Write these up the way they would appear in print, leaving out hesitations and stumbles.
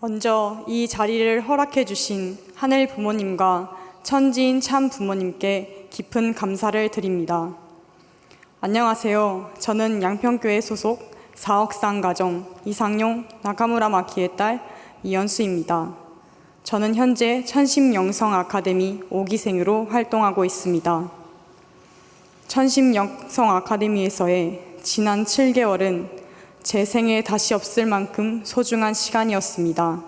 먼저 이 자리를 허락해 주신 하늘 부모님과 천지인 참 부모님께 깊은 감사를 드립니다. 안녕하세요. 저는 양평교회 소속 4억상 가정 이상용 나카무라 마키의 딸 이연수입니다. 저는 현재 천심영성 아카데미 5기생으로 활동하고 있습니다. 천심영성 아카데미에서의 지난 7개월은 제 생에 다시 없을 만큼 소중한 시간이었습니다.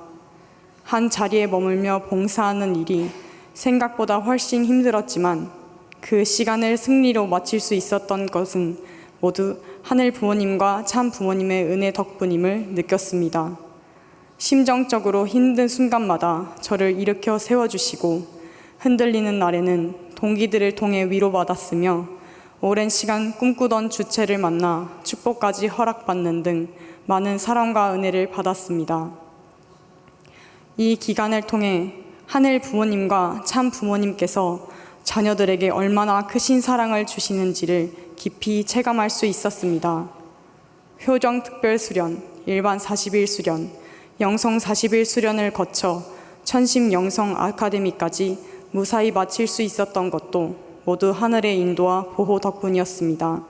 한 자리에 머물며 봉사하는 일이 생각보다 훨씬 힘들었지만 그 시간을 승리로 마칠 수 있었던 것은 모두 하늘 부모님과 참 부모님의 은혜 덕분임을 느꼈습니다. 심정적으로 힘든 순간마다 저를 일으켜 세워주시고 흔들리는 날에는 동기들을 통해 위로받았으며 오랜 시간 꿈꾸던 주체를 만나 축복까지 허락받는 등 많은 사랑과 은혜를 받았습니다. 이 기간을 통해 하늘 부모님과 참 부모님께서 자녀들에게 얼마나 크신 사랑을 주시는지를 깊이 체감할 수 있었습니다. 효정 특별 수련, 일반 40일 수련, 영성 40일 수련을 거쳐 천심 영성 아카데미까지 무사히 마칠 수 있었던 것도 모두 하늘의 인도와 보호 덕분이었습니다.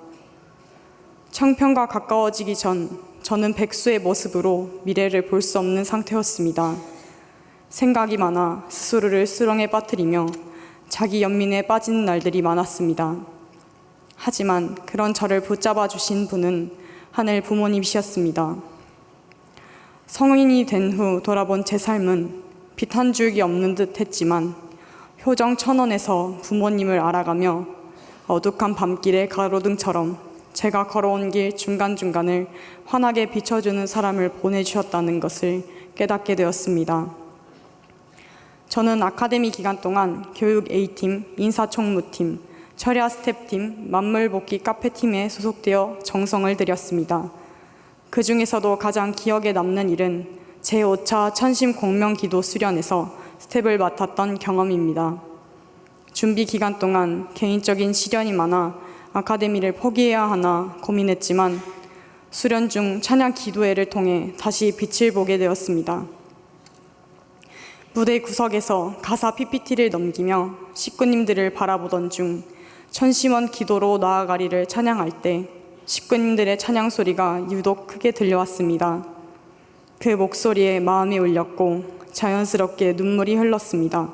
청평과 가까워지기 전 저는 백수의 모습으로 미래를 볼 수 없는 상태였습니다. 생각이 많아 스스로를 수렁에 빠뜨리며 자기 연민에 빠지는 날들이 많았습니다. 하지만 그런 저를 붙잡아 주신 분은 하늘 부모님이셨습니다. 성인이 된 후 돌아본 제 삶은 빛 한 줄기 없는 듯 했지만 효정 천원에서 부모님을 알아가며 어둑한 밤길의 가로등처럼 제가 걸어온 길 중간중간을 환하게 비춰주는 사람을 보내주셨다는 것을 깨닫게 되었습니다. 저는 아카데미 기간 동안 교육 A팀, 인사총무팀, 철야 스텝팀, 만물복귀 카페팀에 소속되어 정성을 들였습니다. 그 중에서도 가장 기억에 남는 일은 제5차 천심 공명기도 수련에서 스텝을 맡았던 경험입니다. 준비 기간 동안 개인적인 시련이 많아 아카데미를 포기해야 하나 고민했지만 수련 중 찬양 기도회를 통해 다시 빛을 보게 되었습니다. 무대 구석에서 가사 PPT를 넘기며 식구님들을 바라보던 중 천심원 기도로 나아가리를 찬양할 때 식구님들의 찬양 소리가 유독 크게 들려왔습니다. 그 목소리에 마음이 울렸고 자연스럽게 눈물이 흘렀습니다.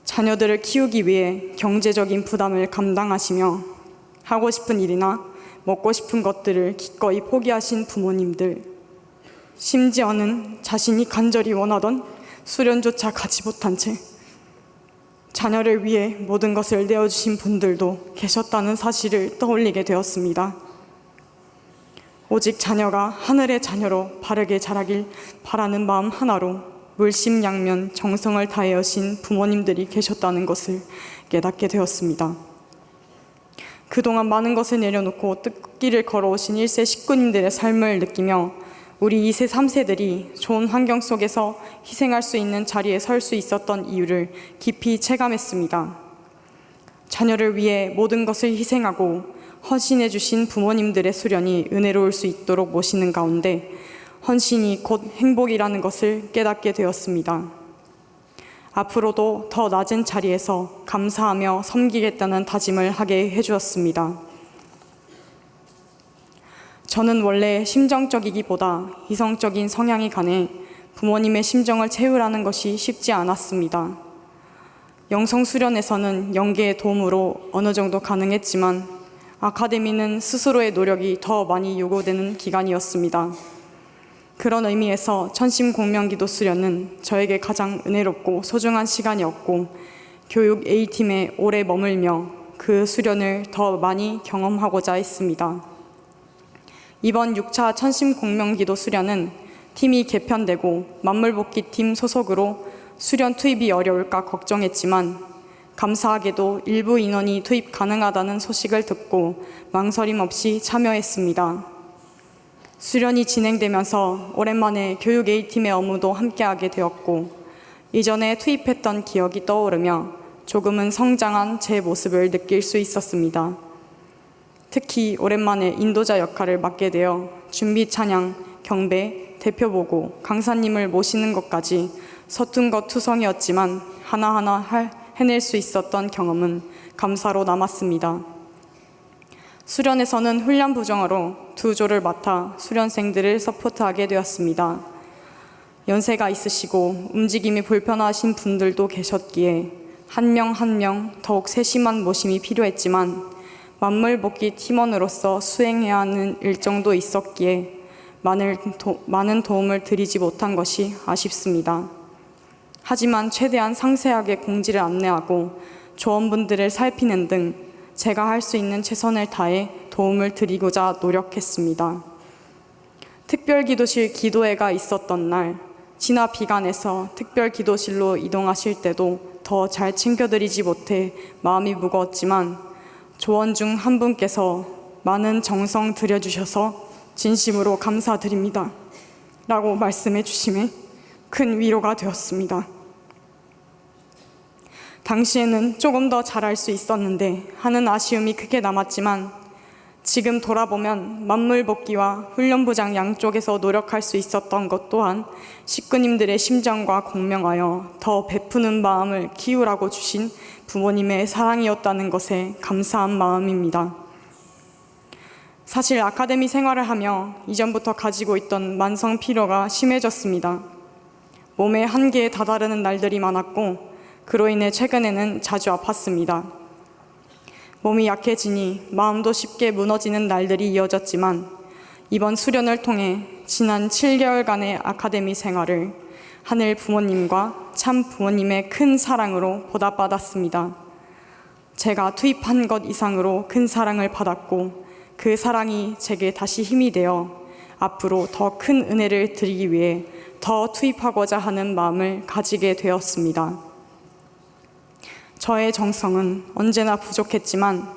자녀들을 키우기 위해 경제적인 부담을 감당하시며 하고 싶은 일이나 먹고 싶은 것들을 기꺼이 포기하신 부모님들, 심지어는 자신이 간절히 원하던 수련조차 가지 못한 채 자녀를 위해 모든 것을 내어주신 분들도 계셨다는 사실을 떠올리게 되었습니다. 오직 자녀가 하늘의 자녀로 바르게 자라길 바라는 마음 하나로 물심양면 정성을 다해 오신 부모님들이 계셨다는 것을 깨닫게 되었습니다. 그동안 많은 것을 내려놓고 뜻길을 걸어오신 1세 식구님들의 삶을 느끼며 우리 2세, 3세들이 좋은 환경 속에서 희생할 수 있는 자리에 설 수 있었던 이유를 깊이 체감했습니다. 자녀를 위해 모든 것을 희생하고 헌신해 주신 부모님들의 수련이 은혜로울 수 있도록 모시는 가운데 헌신이 곧 행복이라는 것을 깨닫게 되었습니다. 앞으로도 더 낮은 자리에서 감사하며 섬기겠다는 다짐을 하게 해주었습니다. 저는 원래 심정적이기보다 이성적인 성향이 강해 부모님의 심정을 채우라는 것이 쉽지 않았습니다. 영성 수련에서는 연계의 도움으로 어느 정도 가능했지만 아카데미는 스스로의 노력이 더 많이 요구되는 기간이었습니다. 그런 의미에서 천심 공명기도 수련은 저에게 가장 은혜롭고 소중한 시간이었고 교육 A팀에 오래 머물며 그 수련을 더 많이 경험하고자 했습니다. 이번 6차 천심 공명기도 수련은 팀이 개편되고 만물복귀팀 소속으로 수련 투입이 어려울까 걱정했지만 감사하게도 일부 인원이 투입 가능하다는 소식을 듣고 망설임 없이 참여했습니다. 수련이 진행되면서 오랜만에 교육 A팀의 업무도 함께하게 되었고 이전에 투입했던 기억이 떠오르며 조금은 성장한 제 모습을 느낄 수 있었습니다. 특히 오랜만에 인도자 역할을 맡게 되어 준비 찬양, 경배, 대표 보고 강사님을 모시는 것까지 서툰 것 투성이었지만 하나하나 해낼 수 있었던 경험은 감사로 남았습니다. 수련에서는 훈련 부정어로 2조를 맡아 수련생들을 서포트하게 되었습니다. 연세가 있으시고 움직임이 불편하신 분들도 계셨기에 한 명 한 명 더욱 세심한 모심이 필요했지만 만물복귀 팀원으로서 수행해야 하는 일정도 있었기에 많은 도움을 드리지 못한 것이 아쉽습니다. 하지만 최대한 상세하게 공지를 안내하고 조원분들을 살피는 등 제가 할 수 있는 최선을 다해 도움을 드리고자 노력했습니다. 특별기도실 기도회가 있었던 날 진화 비관에서 특별기도실로 이동하실 때도 더 잘 챙겨드리지 못해 마음이 무거웠지만 조원 중 한 분께서 많은 정성 들여주셔서 진심으로 감사드립니다 라고 말씀해 주심에 큰 위로가 되었습니다. 당시에는 조금 더 잘할 수 있었는데 하는 아쉬움이 크게 남았지만 지금 돌아보면 만물복귀와 훈련부장 양쪽에서 노력할 수 있었던 것 또한 식구님들의 심정과 공명하여 더 베푸는 마음을 키우라고 주신 부모님의 사랑이었다는 것에 감사한 마음입니다. 사실 아카데미 생활을 하며 이전부터 가지고 있던 만성 피로가 심해졌습니다. 몸의 한계에 다다르는 날들이 많았고 그로 인해 최근에는 자주 아팠습니다. 몸이 약해지니 마음도 쉽게 무너지는 날들이 이어졌지만 이번 수련을 통해 지난 7개월간의 아카데미 생활을 하늘 부모님과 참 부모님의 큰 사랑으로 보답받았습니다. 제가 투입한 것 이상으로 큰 사랑을 받았고 그 사랑이 제게 다시 힘이 되어 앞으로 더 큰 은혜를 드리기 위해 더 투입하고자 하는 마음을 가지게 되었습니다. 저의 정성은 언제나 부족했지만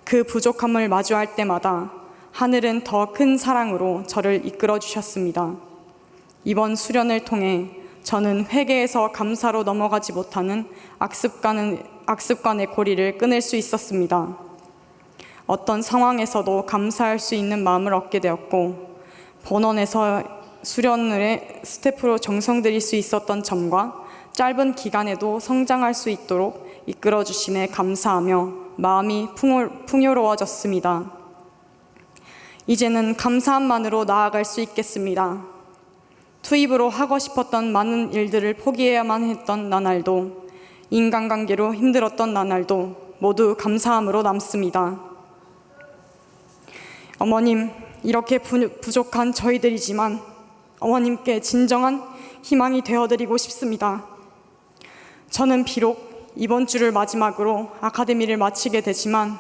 그 부족함을 마주할 때마다 하늘은 더 큰 사랑으로 저를 이끌어 주셨습니다. 이번 수련을 통해 저는 회개에서 감사로 넘어가지 못하는 악습관의 고리를 끊을 수 있었습니다. 어떤 상황에서도 감사할 수 있는 마음을 얻게 되었고 본원에서 수련을 스태프로 정성 들일 수 있었던 점과 짧은 기간에도 성장할 수 있도록 이끌어 주심에 감사하며 마음이 풍요로워졌습니다. 이제는 감사함만으로 나아갈 수 있겠습니다. 투입으로 하고 싶었던 많은 일들을 포기해야만 했던 나날도 인간관계로 힘들었던 나날도 모두 감사함으로 남습니다. 어머님, 이렇게 부족한 저희들이지만 어머님께 진정한 희망이 되어드리고 싶습니다. 저는 비록 이번 주를 마지막으로 아카데미를 마치게 되지만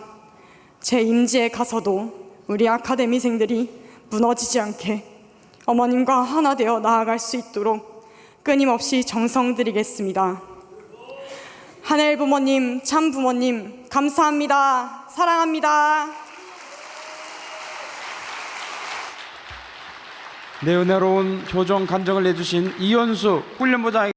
제 임지에 가서도 우리 아카데미생들이 무너지지 않게 어머님과 하나 되어 나아갈 수 있도록 끊임없이 정성 들이겠습니다. 하늘 부모님, 참 부모님, 감사합니다. 사랑합니다. 네, 은혜로운 교정 간증을 내주신 이현수 훈련부장